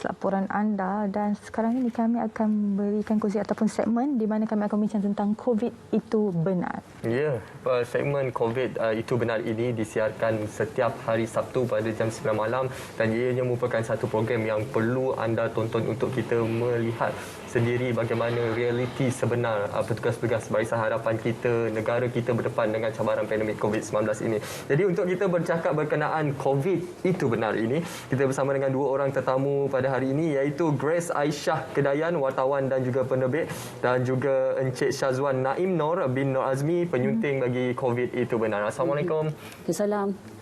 laporan anda, dan sekarang ini kami akan berikan kongsi ataupun segmen di mana kami akan bincang tentang COVID itu benar. Ya, segmen COVID itu benar ini disiarkan setiap hari Sabtu pada jam 9 malam dan ianya merupakan satu program yang perlu anda tonton untuk kita melihat sendiri bagaimana realiti sebenar petugas-petugas Barisan Harapan kita, negara kita berdepan dengan cabaran pandemik COVID-19 ini. Jadi untuk kita bercakap berkenaan COVID itu benar ini, kita bersama dengan dua orang tetamu pada hari ini, iaitu Grace Aisyah Kedayan, wartawan dan juga penerbit, dan juga Encik Syazwan Naim Nor bin Nor Azmi, penyunting bagi COVID itu benar. Assalamualaikum. Assalamualaikum.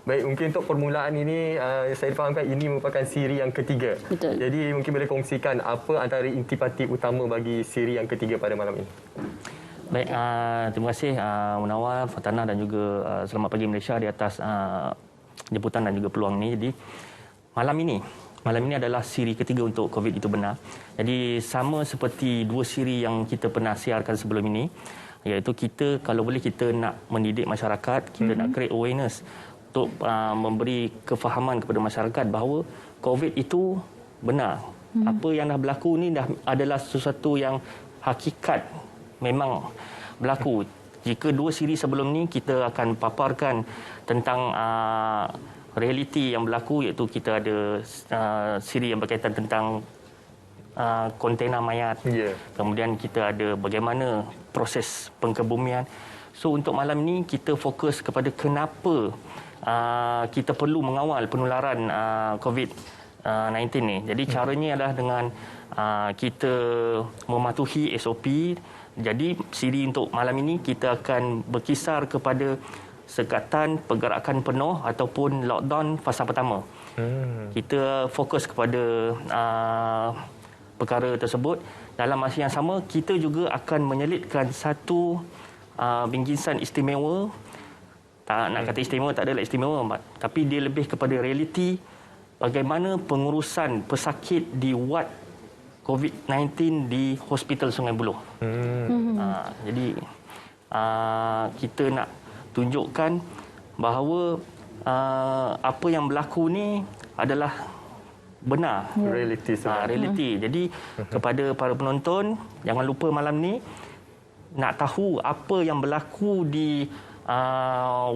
Baik, mungkin untuk permulaan ini saya fahamkan ini merupakan siri yang ketiga. Betul. Jadi mungkin boleh kongsikan apa antara intipati utama bagi siri yang ketiga pada malam ini. Baik, terima kasih Munawar, Fatanah dan juga Selamat Pagi Malaysia di atas jemputan dan juga peluang ini. Jadi malam ini adalah siri ketiga untuk COVID itu benar. Jadi sama seperti dua siri yang kita pernah siarkan sebelum ini, iaitu kita kalau boleh kita nak mendidik masyarakat, kita nak create awareness untuk memberi kefahaman kepada masyarakat bahawa COVID itu benar. Apa yang dah berlaku ni dah adalah sesuatu yang hakikat memang berlaku. Jika dua siri sebelum ni kita akan paparkan tentang realiti yang berlaku, iaitu kita ada siri yang berkaitan tentang kontena mayat. Kemudian kita ada bagaimana proses pengkebumian. So untuk malam ini kita fokus kepada kenapa kita perlu mengawal penularan COVID-19 ni. Jadi caranya adalah dengan kita mematuhi SOP. Jadi siri untuk malam ini kita akan berkisar kepada sekatan pergerakan penuh ataupun lockdown fasa pertama. Kita fokus kepada perkara tersebut. Dalam masa yang sama, kita juga akan menyelitkan satu bingkisan istimewa. Tak nak kata istimewa, tak adalah istimewa, tapi dia lebih kepada realiti bagaimana pengurusan pesakit di ward COVID-19 di Hospital Sungai Buloh. Jadi kita nak tunjukkan bahawa apa yang berlaku ni adalah benar. Realiti. Jadi kepada para penonton, jangan lupa malam ni nak tahu apa yang berlaku di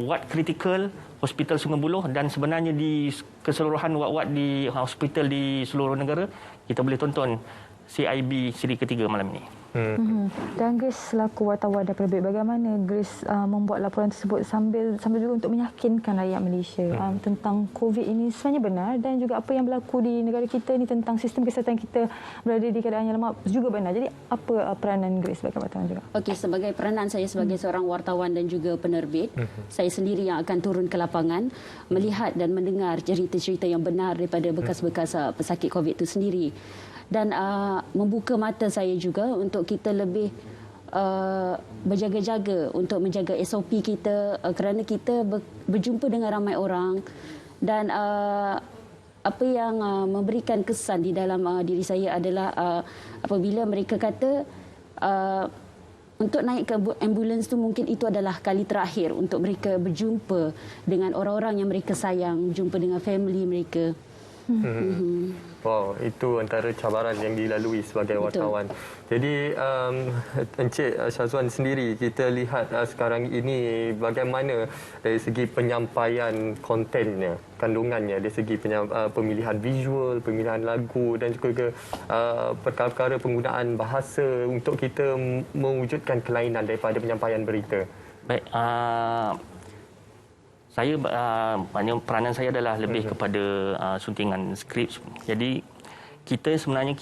ward kritikal Hospital Sungai Buloh dan sebenarnya di keseluruhan ward-ward di hospital di seluruh negara, kita boleh tonton CIB siri ketiga malam ini. Dan Grace selaku wartawan dan penerbit, bagaimana Grace membuat laporan tersebut sambil juga untuk meyakinkan rakyat Malaysia tentang COVID ini sebenarnya benar, dan juga apa yang berlaku di negara kita ni tentang sistem kesihatan kita berada di keadaan yang lemah juga benar. Jadi apa peranan Grace sebagai wartawan juga? Okey, sebagai peranan saya sebagai seorang wartawan dan juga penerbit, saya sendiri yang akan turun ke lapangan melihat dan mendengar cerita-cerita yang benar daripada bekas-bekas pesakit COVID itu sendiri. Dan membuka mata saya juga untuk kita lebih berjaga-jaga untuk menjaga SOP kita, kerana kita berjumpa dengan ramai orang, dan apa yang memberikan kesan di dalam diri saya adalah apabila mereka kata untuk naik ke ambulans tu mungkin itu adalah kali terakhir untuk mereka berjumpa dengan orang-orang yang mereka sayang, jumpa dengan family mereka. Wow, itu antara cabaran yang dilalui sebagai wartawan. Jadi Encik Syazwan sendiri, kita lihat sekarang ini bagaimana dari segi penyampaian kontennya, kandungannya, dari segi pemilihan visual, pemilihan lagu dan juga perkara-perkara penggunaan bahasa untuk kita mewujudkan kelainan daripada penyampaian berita. Baik, saya peranan saya adalah lebih kepada suntingan skrip. Jadi kita sebenarnya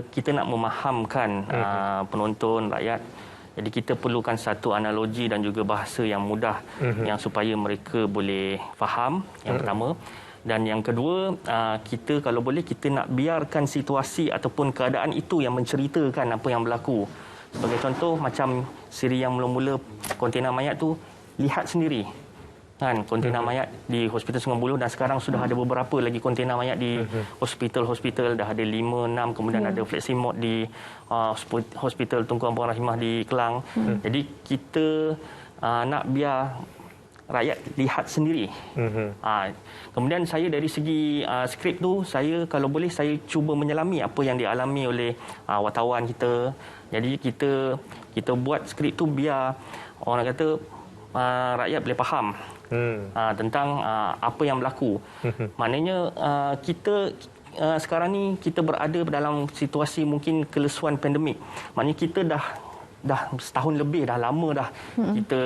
kita nak memahamkan penonton, rakyat. Jadi kita perlukan satu analogi dan juga bahasa yang mudah yang supaya mereka boleh faham, yang pertama. Dan yang kedua, kita kalau boleh kita nak biarkan situasi ataupun keadaan itu yang menceritakan apa yang berlaku. Sebagai contoh macam siri yang mula-mula kontena mayat tu, lihat sendiri. Kan, kontena mayat di Hospital Sungai Buloh, dan sekarang sudah ada beberapa lagi kontena mayat di hospital-hospital, dah ada 5-6, kemudian ada flexi mode di Hospital Tunku Abang Rahimah di Kelang. Jadi kita nak biar rakyat lihat sendiri. Kemudian saya dari segi skrip tu, saya kalau boleh saya cuba menyelami apa yang dialami oleh wartawan kita. Jadi kita buat skrip tu biar orang kata rakyat boleh faham tentang apa yang berlaku. Maknanya kita sekarang ni kita berada dalam situasi mungkin kelesuan pandemik. Maknanya kita dah setahun lebih, dah lama dah kita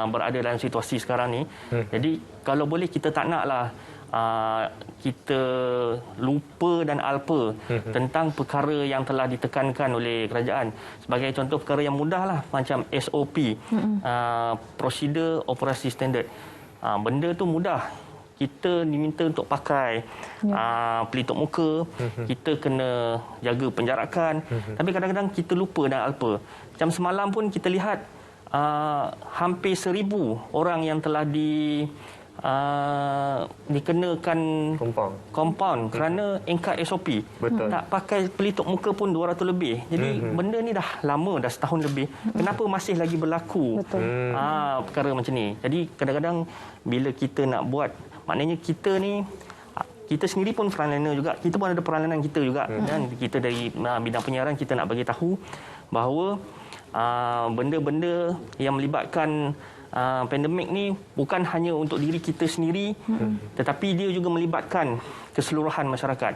berada dalam situasi sekarang ni. Jadi kalau boleh kita tak naklah kita lupa dan alpa tentang perkara yang telah ditekankan oleh kerajaan. Sebagai contoh perkara yang mudah lah, macam SOP, Prosedur Operasi Standard. Benda tu mudah. Kita diminta untuk pakai pelitup muka, kita kena jaga penjarakan. Tapi kadang-kadang kita lupa dan alpa. Macam semalam pun kita lihat hampir 1,000 orang yang telah dikenakan kompaun kerana engkar SOP. Betul. Tak pakai pelitup muka pun 200 lebih. Jadi benda ni dah lama, dah setahun lebih. Kenapa masih lagi berlaku perkara macam ni? Jadi kadang-kadang bila kita nak buat, maknanya kita ni, kita sendiri pun frontliner juga. Kita pun ada peranan kita juga. Dan kita dari bidang penyiaran, kita nak bagi tahu bahawa benda-benda yang melibatkan pandemik ni bukan hanya untuk diri kita sendiri, tetapi dia juga melibatkan keseluruhan masyarakat.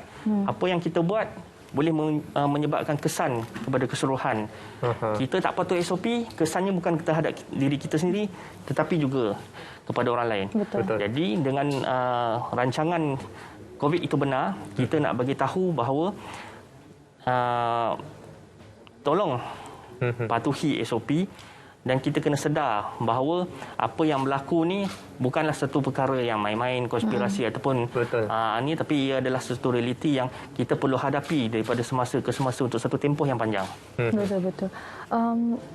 Apa yang kita buat boleh menyebabkan kesan kepada keseluruhan. Kita tak patuh SOP, kesannya bukan terhadap diri kita sendiri, tetapi juga kepada orang lain. Betul. Jadi dengan rancangan COVID itu benar, kita nak bagi tahu bahawa tolong patuhi SOP. Dan kita kena sedar bahawa apa yang berlaku ni bukanlah satu perkara yang main-main, konspirasi ataupun ni, tapi ia adalah satu realiti yang kita perlu hadapi daripada semasa ke semasa untuk satu tempoh yang panjang. Betul.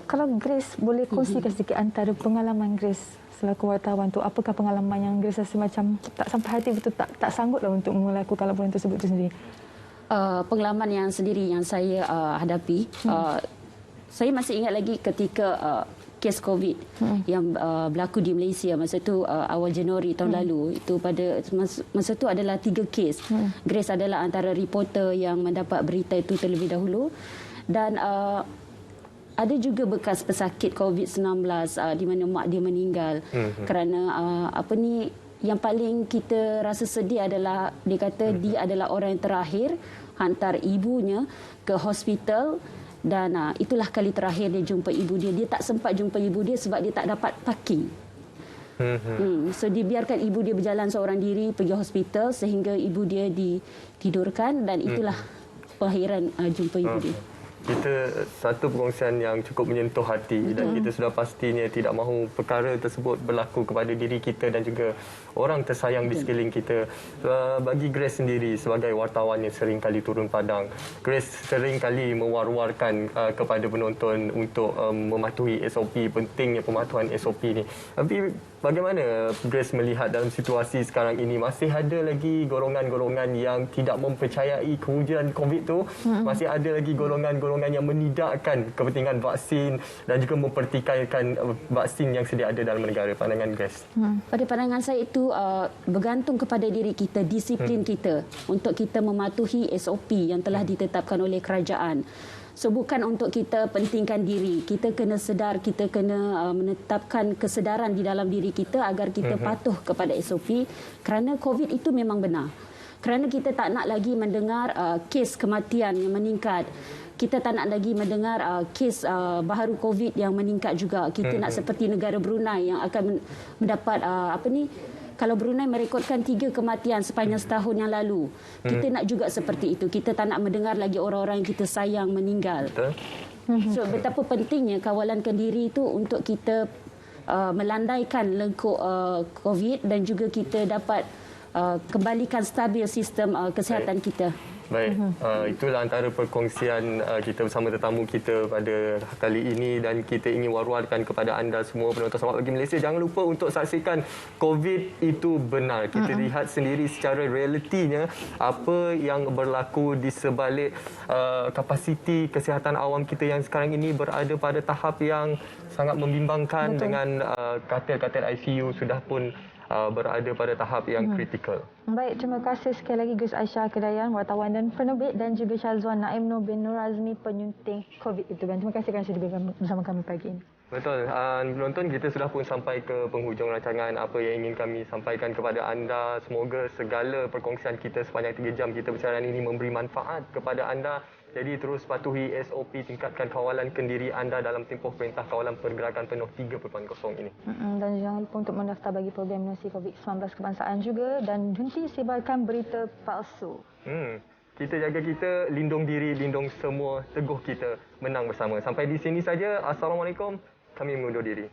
Kalau Grace boleh kongsikan sedikit antara pengalaman Grace selaku wartawan tu, apakah pengalaman yang Grace rasa macam tak sampai hati, betul tak sanggup lah untuk melakukan laporan tersebut tu sendiri? Pengalaman yang sendiri yang saya hadapi, saya masih ingat lagi ketika kes COVID yang berlaku di Malaysia masa tu awal Januari tahun lalu. Itu pada masa tu adalah 3 kes. Grace adalah antara reporter yang mendapat berita itu terlebih dahulu. Dan ada juga bekas pesakit COVID-19 di mana mak dia meninggal kerana yang paling kita rasa sedih adalah dia kata dia adalah orang yang terakhir hantar ibunya ke hospital. Dan itulah kali terakhir dia jumpa ibu dia. Dia tak sempat jumpa ibu dia sebab dia tak dapat parking. So dia biarkan ibu dia berjalan seorang diri pergi hospital sehingga ibu dia ditidurkan, dan itulah pengakhiran jumpa ibu dia. Kita satu perkongsian yang cukup menyentuh hati dan kita sudah pastinya tidak mahu perkara tersebut berlaku kepada diri kita dan juga orang tersayang di sekeliling kita. Bagi Grace sendiri sebagai wartawan yang sering kali turun padang, Grace sering kali mewar-warkan kepada penonton untuk mematuhi SOP, pentingnya pematuhan SOP ni. Tapi bagaimana Grace melihat dalam situasi sekarang ini, masih ada lagi golongan-golongan yang tidak mempercayai kewujudan COVID tu, masih ada lagi golongan-golongan yang menidakkan kepentingan vaksin dan juga mempertikaikan vaksin yang sedia ada dalam negara. Pandangan Grace? Pada pandangan saya itu bergantung kepada diri kita, disiplin kita untuk kita mematuhi SOP yang telah ditetapkan oleh kerajaan. So bukan untuk kita pentingkan diri. Kita kena sedar, kita kena menetapkan kesedaran di dalam diri kita agar kita patuh kepada SOP, kerana COVID itu memang benar. Kerana kita tak nak lagi mendengar kes kematian yang meningkat. Kita tak nak lagi mendengar kes baharu COVID yang meningkat juga. Kita nak seperti negara Brunei yang akan mendapat kalau Brunei merekodkan 3 kematian sepanjang setahun yang lalu. Kita nak juga seperti itu. Kita tak nak mendengar lagi orang-orang yang kita sayang meninggal. So betapa pentingnya kawalan kendiri itu untuk kita melandaikan lengkuk COVID dan juga kita dapat kembalikan stabil sistem kesihatan kita. Baik, itulah antara perkongsian kita bersama tetamu kita pada kali ini dan kita ingin war-warkan kepada anda semua penonton Selamat Pagi Malaysia. Jangan lupa untuk saksikan COVID itu benar. Kita lihat sendiri secara realitinya apa yang berlaku di sebalik kapasiti kesihatan awam kita yang sekarang ini berada pada tahap yang sangat membimbangkan. Betul. Dengan katil-katil ICU sudah pun berada pada tahap yang kritikal. Baik, terima kasih sekali lagi Gus Aisyah Kedayan, wartawan dan penerbit, dan juga Syazwan Naim Nur bin Nur Azmi, penyunting COVID itu. Terima kasih kerana sudah bersama kami pagi ini. Betul. Penonton, kita sudah pun sampai ke penghujung rancangan apa yang ingin kami sampaikan kepada anda. Semoga segala perkongsian kita sepanjang 3 jam kita bersiaran ini memberi manfaat kepada anda. Jadi terus patuhi SOP, tingkatkan kawalan kendiri anda dalam tempoh Perintah Kawalan Pergerakan Penuh 3.0 ini. Dan jangan lupa untuk mendaftar bagi program imunisasi COVID-19 kebangsaan juga dan henti sebarkan berita palsu. Kita jaga kita, lindung diri, lindung semua, teguh kita, menang bersama. Sampai di sini saja. Assalamualaikum. Kami mengundur diri.